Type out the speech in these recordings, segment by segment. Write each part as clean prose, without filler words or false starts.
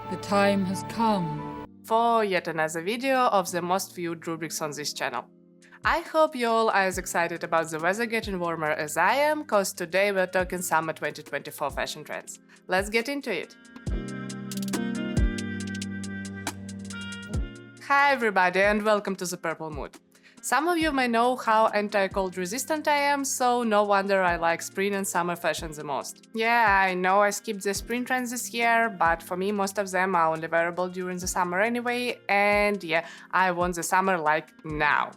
The time has come for yet another video of the most viewed rubrics on this channel. I hope you all are as excited about the weather getting warmer as I am, cause today we're talking summer 2024 fashion trends. Let's get into it! Hi everybody and welcome to the Purple Mood. Some of you may know how anti-cold resistant I am, so no wonder I like spring and summer fashion the most. Yeah, I know I skipped the spring trends this year, but for me most of them are only wearable during the summer anyway, and yeah, I want the summer like now.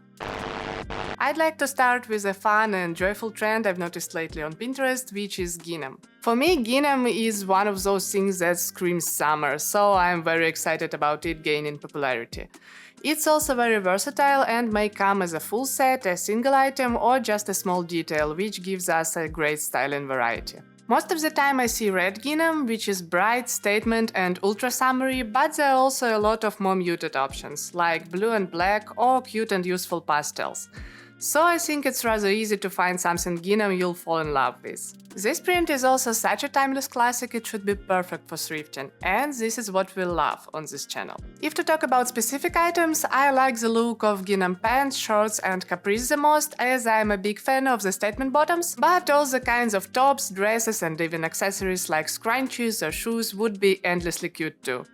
I'd like to start with a fun and joyful trend I've noticed lately on Pinterest, which is Gingham. For me, Gingham is one of those things that screams summer, so I'm very excited about it gaining popularity. It's also very versatile and may come as a full set, a single item, or just a small detail, which gives us a great style and variety. Most of the time I see red gingham, which is bright, statement and ultra summery, but there are also a lot of more muted options, like blue and black or cute and useful pastels. So I think it's rather easy to find something gingham you'll fall in love with. This print is also such a timeless classic, it should be perfect for thrifting, and this is what we love on this channel. If to talk about specific items, I like the look of gingham pants, shorts and capris the most, as I'm a big fan of the statement bottoms, but all the kinds of tops, dresses and even accessories like scrunchies or shoes would be endlessly cute too.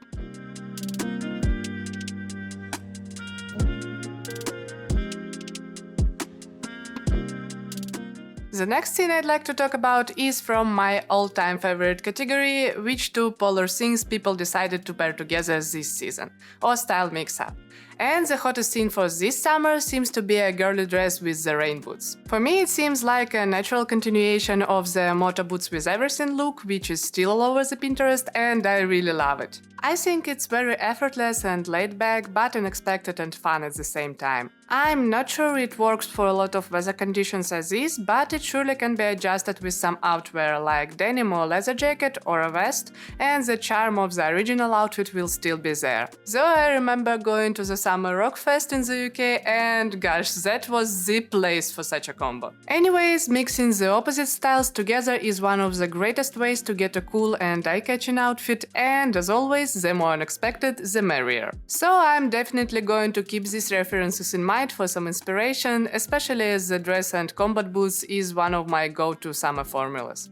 The next thing I'd like to talk about is from my all-time favorite category, which two polar things people decided to pair together this season, or style mix-up. And the hottest thing for this summer seems to be a girly dress with the rain boots. For me it seems like a natural continuation of the moto boots with everything look, which is still all over the Pinterest, and I really love it. I think it's very effortless and laid-back, but unexpected and fun at the same time. I'm not sure it works for a lot of weather conditions as is, but it surely can be adjusted with some outwear like denim or leather jacket or a vest, and the charm of the original outfit will still be there. Though I remember going to the Summer Rock Fest in the UK, and gosh, that was the place for such a combo. Anyways, mixing the opposite styles together is one of the greatest ways to get a cool and eye-catching outfit, and as always, the more unexpected, the merrier. So I'm definitely going to keep these references in mind for some inspiration, especially as the dress and combat boots is one of my go-to summer formulas.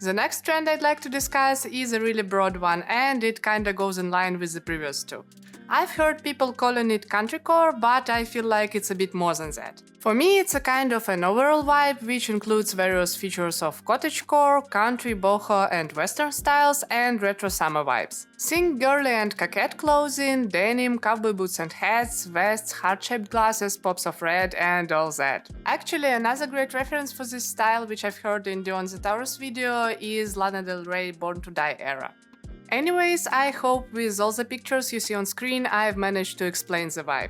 The next trend I'd like to discuss is a really broad one, and it kinda goes in line with the previous two. I've heard people calling it countrycore, but I feel like it's a bit more than that. For me, it's a kind of an overall vibe, which includes various features of cottagecore, country, boho and western styles, and retro summer vibes. Think girly and coquette clothing, denim, cowboy boots and hats, vests, heart-shaped glasses, pops of red, and all that. Actually, another great reference for this style, which I've heard in Dion the Taurus video, is Lana Del Rey Born to Die era. Anyways, I hope with all the pictures you see on screen I've managed to explain the vibe.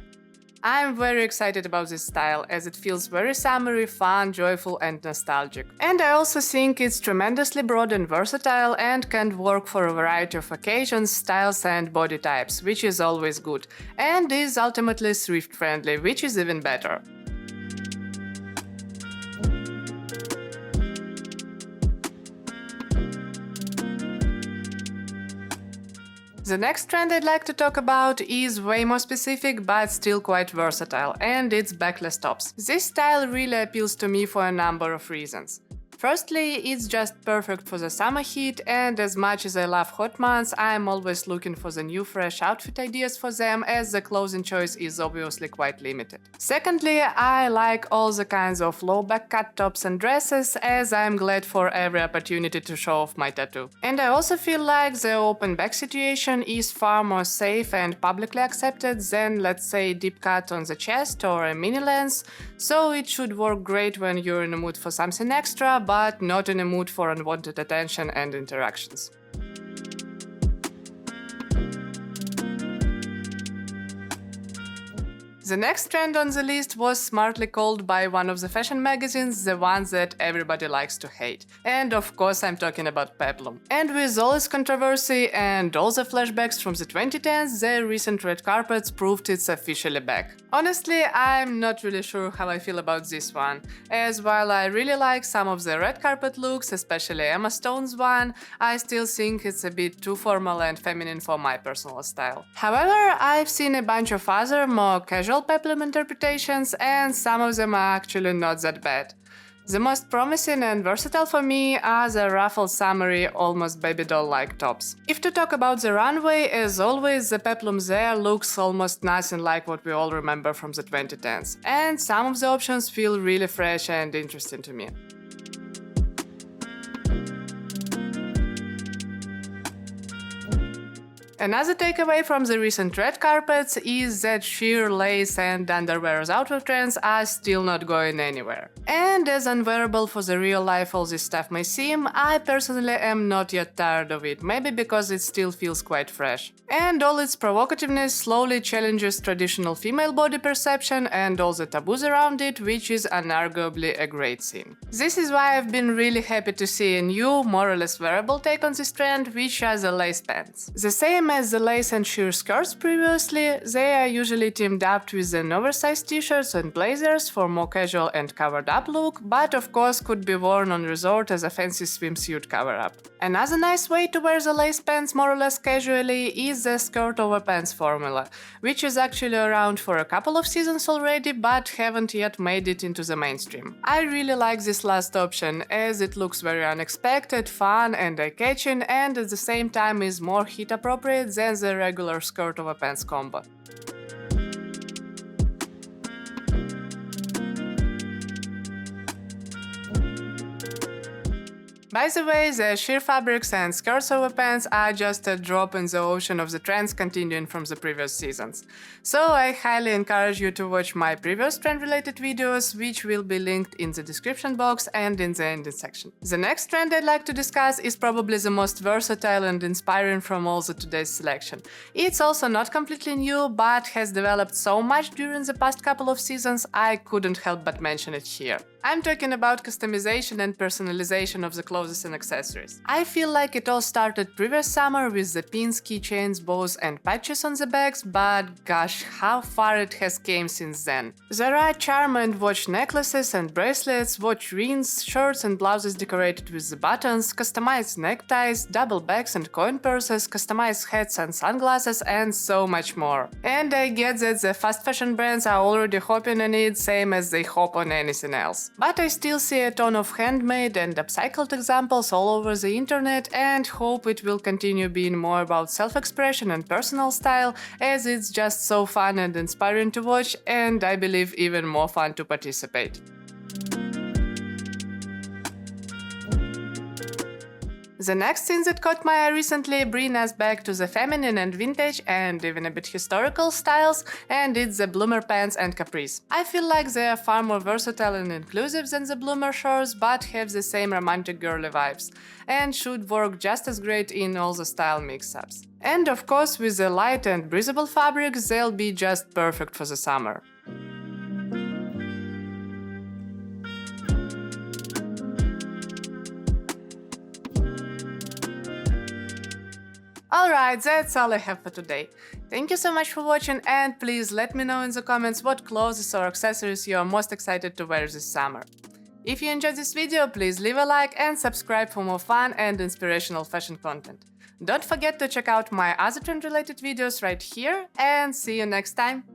I'm very excited about this style, as it feels very summery, fun, joyful and nostalgic. And I also think it's tremendously broad and versatile and can work for a variety of occasions, styles and body types, which is always good, and is ultimately thrift friendly, which is even better. The next trend I'd like to talk about is way more specific but still quite versatile, and it's backless tops. This style really appeals to me for a number of reasons. Firstly, it's just perfect for the summer heat, and as much as I love hot months, I'm always looking for the new fresh outfit ideas for them, as the clothing choice is obviously quite limited. Secondly, I like all the kinds of low back cut tops and dresses, as I'm glad for every opportunity to show off my tattoo. And I also feel like the open back situation is far more safe and publicly accepted than, let's say, deep cut on the chest or a mini lens, so it should work great when you're in the mood for something extra, but not in a mood for unwanted attention and interactions. The next trend on the list was smartly called by one of the fashion magazines the one that everybody likes to hate. And of course I'm talking about peplum. And with all its controversy and all the flashbacks from the 2010s, the recent red carpets proved it's officially back. Honestly, I'm not really sure how I feel about this one, as while I really like some of the red carpet looks, especially Emma Stone's one, I still think it's a bit too formal and feminine for my personal style. However, I've seen a bunch of other, more casual peplum interpretations, and some of them are actually not that bad. The most promising and versatile for me are the ruffled summery, almost baby doll-like tops. If to talk about the runway, as always, the peplum there looks almost nothing like what we all remember from the 2010s, and some of the options feel really fresh and interesting to me. Another takeaway from the recent red carpets is that sheer lace and underwear outfit trends are still not going anywhere. And as unwearable for the real life all this stuff may seem, I personally am not yet tired of it, maybe because it still feels quite fresh. And all its provocativeness slowly challenges traditional female body perception and all the taboos around it, which is unarguably a great thing. This is why I've been really happy to see a new, more or less wearable take on this trend, which are the lace pants. The same as the lace and sheer skirts previously, they are usually teamed up with an oversized t-shirts and blazers for more casual and covered up look, but of course could be worn on resort as a fancy swimsuit cover-up. Another nice way to wear the lace pants more or less casually is the skirt over pants formula, which is actually around for a couple of seasons already, but haven't yet made it into the mainstream. I really like this last option, as it looks very unexpected, fun and eye-catching, and at the same time is more heat-appropriate than the regular skirt over pants combo. By the way, the sheer fabrics and skirts over pants are just a drop in the ocean of the trends continuing from the previous seasons. So I highly encourage you to watch my previous trend-related videos, which will be linked in the description box and in the ending section. The next trend I'd like to discuss is probably the most versatile and inspiring from all the today's selection. It's also not completely new, but has developed so much during the past couple of seasons, I couldn't help but mention it here. I'm talking about customization and personalization of the clothes and accessories. I feel like it all started previous summer with the pins, keychains, bows and patches on the bags, but gosh, how far it has came since then. There are charm and watch necklaces and bracelets, watch rings, shirts and blouses decorated with the buttons, customized neckties, double bags and coin purses, customized hats and sunglasses, and so much more. And I get that the fast fashion brands are already hopping on it, same as they hop on anything else. But I still see a ton of handmade and upcycled examples all over the internet and hope it will continue being more about self-expression and personal style, as it's just so fun and inspiring to watch, and I believe even more fun to participate. The next thing that caught my eye recently bring us back to the feminine and vintage and even a bit historical styles, and it's the bloomer pants and capris. I feel like they are far more versatile and inclusive than the bloomer shorts, but have the same romantic girly vibes, and should work just as great in all the style mix-ups. And of course, with the light and breathable fabrics, they'll be just perfect for the summer. Alright, that's all I have for today. Thank you so much for watching, and please let me know in the comments what clothes or accessories you are most excited to wear this summer. If you enjoyed this video, please leave a like and subscribe for more fun and inspirational fashion content. Don't forget to check out my other trend-related videos right here, and see you next time!